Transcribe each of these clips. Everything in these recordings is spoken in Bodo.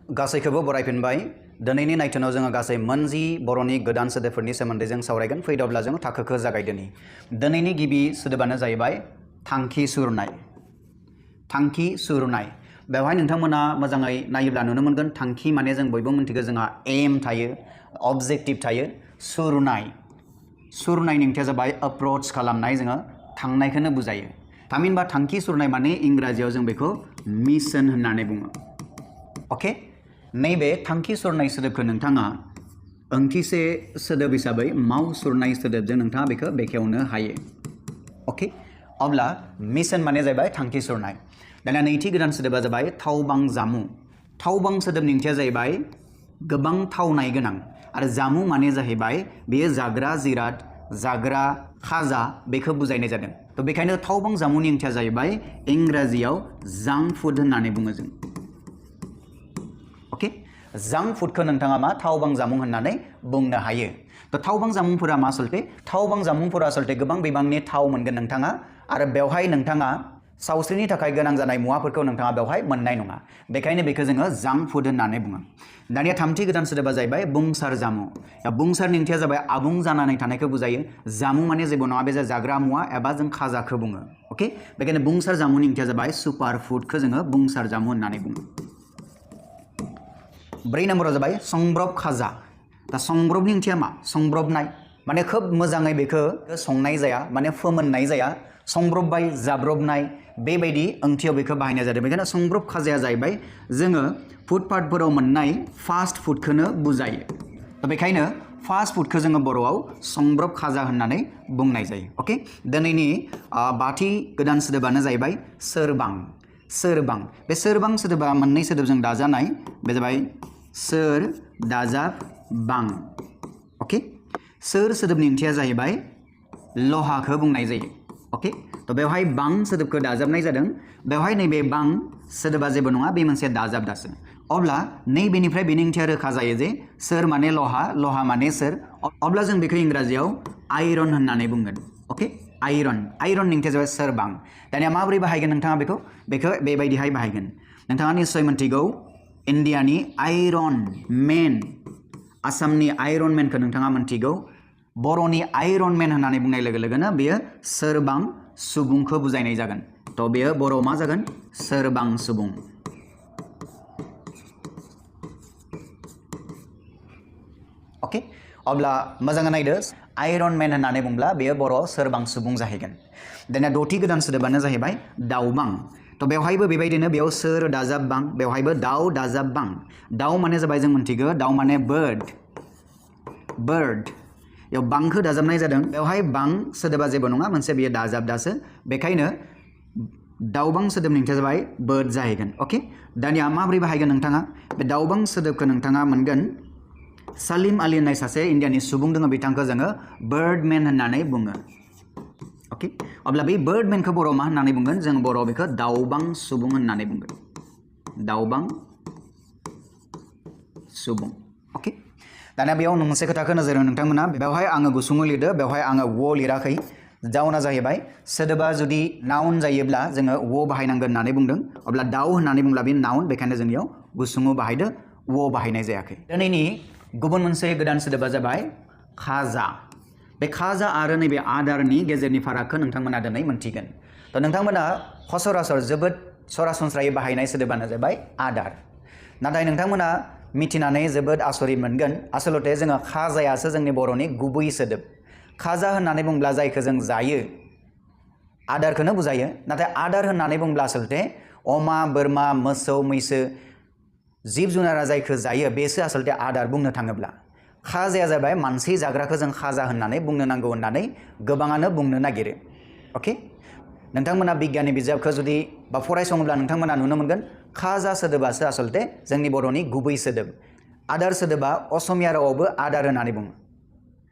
गासैखौबो बरायफिनबाय दिनैनि नायथोनाव जोङो गासै मोनजि बर'नि गोदान सोदोबफोरनि सोमोन्दै जों सावरायगोन फैदोंब्ला जों थाखोखौ जागायदोनि दिनैनि गिबि सोदोबानो जाहैबाय थांखि सुरनाय थांखि सुरनाय बेवहाय नोंथांमोना मोजाङै नायोब्ला नुनो मोनगोन थांखि माने जों बयबो मिन्थिगौ जोंहा एम थायो अबजेक्टिभ थायो सुरनायनि ओंथिया जाबाय अप्रोच खालामनाय जोङो थांनायखौनो बुजायो थामहिनबा थांखि सुरनाय माने इंराजियाव जों बेखौ मिशन होननानै बुङो ओके नैबे थांखि सुरनाय सोदोबखौ नोंथाङा ओंथिसे सोदोब हिसाबै मावसुरनाय सोदोबजों नोंथाङा बेखौ बेखेवनो हायो ओके अब्ला मिशन माने जाबाय थांखि सुरनाय दाना नैथि गोदान सोदोबा जाबाय थावबां जामु थावबां सोदोबनि ओंथिया जाहैबाय गोबां थावनाय गोनां आरो जामु माने जाहैबाय बेयो जाग्रा जिराद जाग्रा खाजा बेखौ बुजायनाय जादों तो बेखायनो थावबां जामुनि ओंथिया जाहैबाय इंराजियाव जांक फुड होननानै बुङो जों ओके जांक फुडखौ नोंथाङा मा थावबां जामुं होननानै बुंनो हायो तो थावबां जामुंफोरा मा आसलते थावबां जामुंफोरा आसलते गोबां बिबांनि थाव मोनगोन नोंथाङा आरो बेवहाय नोंथाङा सावस्रिनि थाखाय गोनां जानाय मुवाफोरखौ नोंथाङा बेवहाय मोननाय नङा बेखायनो बेखौ जोङो जांक फुड होननानै बुङो दानिया थामथि गोदान सोदोबा जाहैबाय बुंसार जामु बुंसारनि ओंथिया जाबाय आबुं जानानै थानायखौ बुजायो जामु माने जेबो नङा बे जाग्रा मुवा एबा जों खाजाखौ बुङो ओके बेखायनो बुंसार जामुनि ओंथिया जाबाय सुपार फुडखौ जोङो बुंसार जामु होननानै बुङो ब्रै नम्बराव जाबाय संब्रब खाजा दा संब्रबनि ओंथिया मा संब्रबनाय माने खोब मोजाङै बेखौ संनाय जाया माने फोमोननाय जाया संब्रबबाय जाब्रबनाय बेबायदि ओंथियाव बेखौ बाहायनाय जादों बेखायनो संब्रब खाजाया जाहैबाय जोङो फुटपाथफोराव मोननाय फास्ट फुडखौनो बुजायो बेखायनो फास्ट फुडखौ जोङो बर'आव संब्रब खाजा होननानै बुंनाय जायो ओके दिनैनि बाथि गोदान सोदोबानो जाहैबाय सोरबां सोरबां बे सोरबां सोदोबा मोननै सोदोबजों दाजानाय बे जाबाय सोर दाजाब बां ओके सोर सोदोबनि ओंथिया जाहैबाय लहाखौ बुंनाय जायो ओके तो बेवहाय बां सोदोबखौ दाजाबनाय जादों बेवहाय नैबे बां सोदोबा जेबो नङा बे मोनसे दाजाबदासो अब्ला नैबेनिफ्राय बेनि ओंथिया रोखा जायो जे सोर माने लहा माने सोर अब्ला जों बेखौ इंराजियाव आयरन होननानै बुंगोन ओके आयरननि ओंथिया जाबाय सोरबां दानिया माबोरै बाहायगोन नोंथाङा बेखौ बेबायदिहाय बाहायगोन नोंथाङा निस्सय मिन्थिगौ इन्डियानि आयरन मेन आसामनि आयरन मेनखौ नोंथाङा मिन्थिगौ बर'नि आयरन मेन होननानै बुंनाय लोगो लोगोनो बेयो सोरबां सुबुंखौ बुजायनाय जागोन तो बेयो बर'आव मा जागोन सोरबां सुबुं ओके अब्ला मोजाङै नायदो आयरन मेन होननानै बुंब्ला बेयो बर' सोरबां सुबुं जाहैगोन दानिया द'थि गोदान सोदोबानो जाहैबाय दाउबां तो बेवहायबो बेबायदिनो बेयाव सोर दाजाब बां बेवहायबो दाउ दाजाब बां दाउ माने जाबाय जों मिन्थिगौ दाउ माने बार्ड बेयाव बांखौ दाजाबनाय जादों बेवहाय बां सोदोबा जेबो नङा मोनसे बेयो दाजाबदासो बेखायनो दाउबां सोदोबनि ओंथिया जाबाय बार्ड जाहैगोन ओके दानिया माबोरै बाहायगोन नोंथाङा बे दाउबां सोदोबखौ नोंथाङा मोनगोन सालिम आली होननाय सासे इन्डियानि सुबुं दङ बिथांखौ जोङो बार्डमेन होननानै बुङो ओके अब्ला बे बार्डमेनखौ बर' मा होननानै बुंगोन जों बर' बेखौ दाउबां सुबुं होननानै बुंगोन दाउबां सुबुं ओके दानिया बेयाव मोनसे खोथाखौ नोजोर हो नोंथांमोना बेवहाय आङो गुसुङै लिरदो बेवहाय आङो वो लिराखै जाउना जाहैबाय सोदोबा जुदि नाउन जायोब्ला जोङो वो बाहायनांगोन होननानै बुंदों अब्ला दाउ होननानै बुंब्ला बे नाउन बेखायनो जोंनियाव गुसुङै बाहायदो वो बाहायनाय जायाखै दिनैनि गुबुन मोनसे गोदान सोदोबा जाबाय खाजा बे खाजा आरो नैबे आदारनि गेजेरनि फारागखौ नोंथांमोना दिनै मोनथिगोन तो नोंथांमोना सरासर जोबोद सरासनस्रायै बाहायनाय सोदोबानो जाबाय आदार नाथाय नोंथांमोना मिथिनानै जोबोद आसरित मोनगोन आसलते जोङो खाजायासो जोंनि बर'नि गुबै सोदोब खाजा होननानै बुंब्ला जायखौ जों जायो आदारखौनो बुजायो नाथाय आदार होननानै बुंब्ला आसलते अमा बोरमा मोसौ मैसो जिब जुनारा जायखौ जायो बेसो आसलते आदार बुंनो थाङोब्ला खाजाया जाबाय मानसि जाग्राखौ जों खाजा होननानै बुंनो नांगौ होननानै गोबाङानो बुंनो नागिरो ओके नोंथांमोना बिगियाननि बिजाबखौ जुदि बा फरायसङोब्ला नोंथांमोना नुनो मोनगोन खाजा सोदोबासो आसलते जोंनि बर'नि गुबै सोदोब आदार सोदोबा असमिया रावावबो आदार होननानै बुङो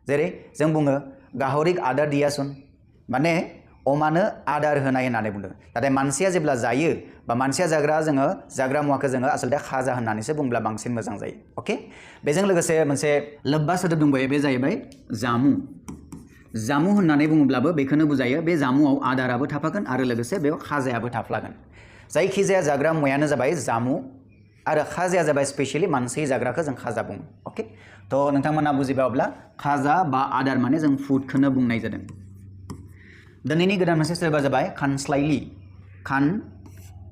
जेरै जों बुङो गाहरिक आदार दियासुन माने अमानो आदार होनाय होननानै बुंदों नाथाय मानसिया जेब्ला जायो बा मानसिया जोङो जाग्रा मुवाखौ जोङो आसलते खाजा होननानैसो बुंब्ला बांसिन मोजां जायो ओके बेजों लोगोसे मोनसे लोब्बा सोदोब दंबायो बे जाहैबाय जामु होननानै बुङोब्लाबो बेखौनो बुजायो बे जामुआव आदाराबो थाफागोन आरो लोगोसे बेयाव खाजायाबो थाफ्लागोन जायखिजाया जाग्रा मुवायानो जाबाय जामु आरो खाजाया जाबाय स्पेशली मानसि जाग्राखौ जों खाजा बुङो अके तो नोंथांमोना बुजिबायब्ला खाजा बा आदार माने जों फुडखौनो बुंनाय जादों दिनैनि गोदान मोनसे सोदोबा जाबाय खानस्लायलि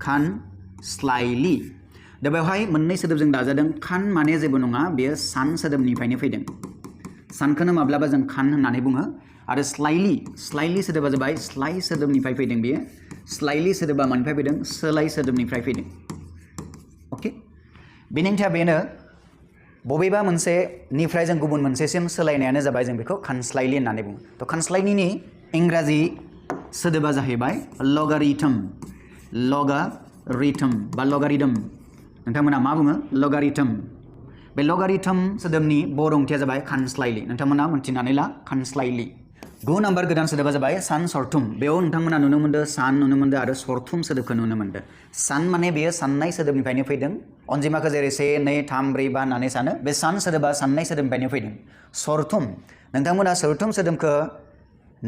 खानस्लायलि दा बेवहाय मोननै सोदोबजों दाजादों खान माने जेबो नङा बेयो सान सोदोबनिफ्रायनो फैदों सानखौनो माब्लाबा जों खान होननानै बुङो आरो स्लाइलि सोदोबा जाबाय स्लाइ सोदोबनिफ्राय फैदों बेयो स्लाइलि सोदोबा मानिफ्राय फैदों सोलाय सोदोबनिफ्राय फैदों अके बेनि ओंथिया बेनो बबेबा मोनसेनिफ्राय जों गुबुन मोनसेसिम सोलायनायानो जाबाय जों बेखौ खानस्लायलि होननानै बुङो तो खानस्लायलिनि इंराजि सोदोबा जाहैबाय लगारिथम बा लगारिदम नोंथांमोना मा बुङो लगारिथम बे लगारिथम सोदोबनि बर' ओंथिया जाबाय खानस्लायलि नोंथांमोना मोनथिनानै ला खानस्लायलि 9 नाम्बार गोदान सोदोबा जाबाय सान सरथुम बेयाव नोंथांमोना नुनो मोनदों सान नुनो मोनदों आरो सरथुम सोदोबखौ नुनो मोनदों सान माने बेयो साननाय सोदोबनिफ्रायनो फैदों अनजिमाखौ जेरै 1 2 3 4 5 होननानै सानो बे सान सोदोबा साननाय सोदोबनिफ्रायनो फैदों सरथुम नोंथांमोना सरथुम सोदोबखौ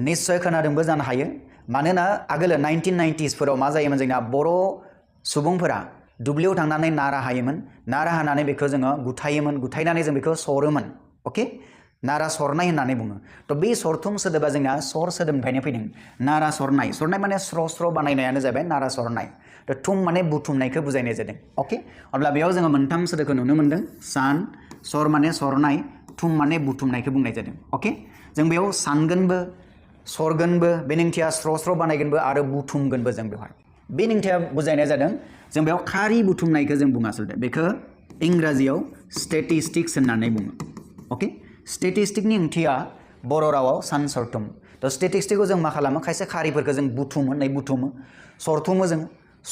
निश्चय खोनादोंबो जानो हायो मानोना आगोल 1990s फोराव मा जायोमोन जोंना बर' सुबुंफोरा दुब्लियाव थांनानै नारा हायोमोन नारा हानानै बेखौ जोङो गुथायनानै जों बेखौ सरोमोन अके नारा सरनाय होननानै बुङो तो बे सरथुम सोदोबा जोंना सर सोदोबनिफ्रायनो फैदों नारा सरनाय माने स्र बानायनायानो जाबाय नारा सरनाय तो थुम माने बुथुमनायखौ बुजायनाय जादों अके अब्ला बेयाव जोङो मोनथाम सोदोबखौ नुनो मोनदों सान सर माने सरनाय थुम माने बुथुमनायखौ बुंनाय जादों अके जों बेयाव सानगोनबो सरगोनबो बे ओंथिया स्र बानायगोनबो आरो बुथुमगोनबो जों बेवहाय बे ओंथिया बुजायनाय जादों जों बेयाव खारि बुथुमनायखौ जों बुङासलते बेखौ इंराजियाव स्टेटिस्टिक्स होननानै बुङो अके स्टेटिस्टिक्सनि ओंथिया बर' रावाव सान सरथुम तो स्टेटिस्टिक्सखौ जों मा खालामो खायसे खारिफोरखौ जों बुथुमो सरथुमो जों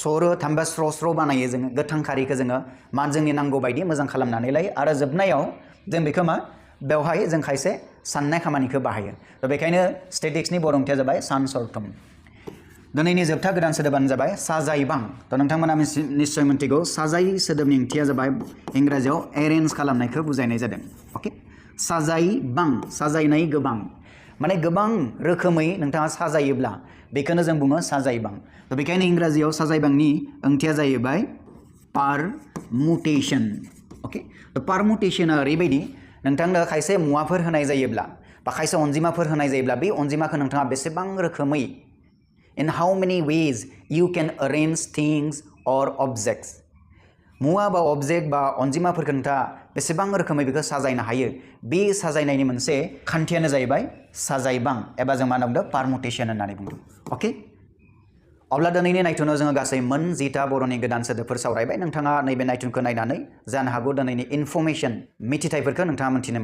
सरो थामहिनबा स्र बानायो जोङो गोथां खारिखौ जोङो जोंनि नांगौ बायदि मोजां खालामनानै लायो आरो जोबनायाव जों बेखौ बेवहाय जों खायसे साननाय खामानिखौ बाहायो तो बेखायनो स्टेटिक्सनि बर' ओंथिया जाबाय सान सरथुम दिनैनि जोबथा गोदान सोदोबानो जाबाय साजायबां तो नोंथांमोना निश्चय मिन्थिगौ साजाय सोदोबनि ओंथिया जाबाय इंराजियाव एरेन्ज खालामनायखौ बुजायनाय जादों अके साजायबां साजायनाय गोबां माने गोबां रोखोमै नोंथाङा साजायोब्ला बेखौनो जों बुङो साजायबां तो बेखायनो इंराजियाव साजायबांनि ओंथिया जाहैबाय पारमुटेशन अके तो पारमुटेशना ओरैबायदि नोंथांनो खायसे मुवाफोर होनाय जायोब्ला बा खायसे अनजिमाफोर होनाय जायोब्ला बे अनजिमाखौ नोंथाङा बेसेबां रोखोमै in how many ways you can arrange things or objects मुवा बा अबजेक्ट बा अनजिमाफोरखौ नोंथाङा बेसेबां रोखोमै बेखौ साजायनो हायो बे साजायनायनि मोनसे खान्थियानो जाहैबाय साजायबां एबा जों मा होनदों पारमुटेशन होननानै बुंदों अके अब्ला दिनैनि नायथुनाव जोङो गासै मोन 10टा बर'नि गोदान सोदोबफोर सावरायबाय नोंथाङा नैबे नायथुनखौ नायनानै जानो हागौ दिनैनि इनफरमेशन मिथिथायफोरखौ नोंथाङा मोनथिनो मोन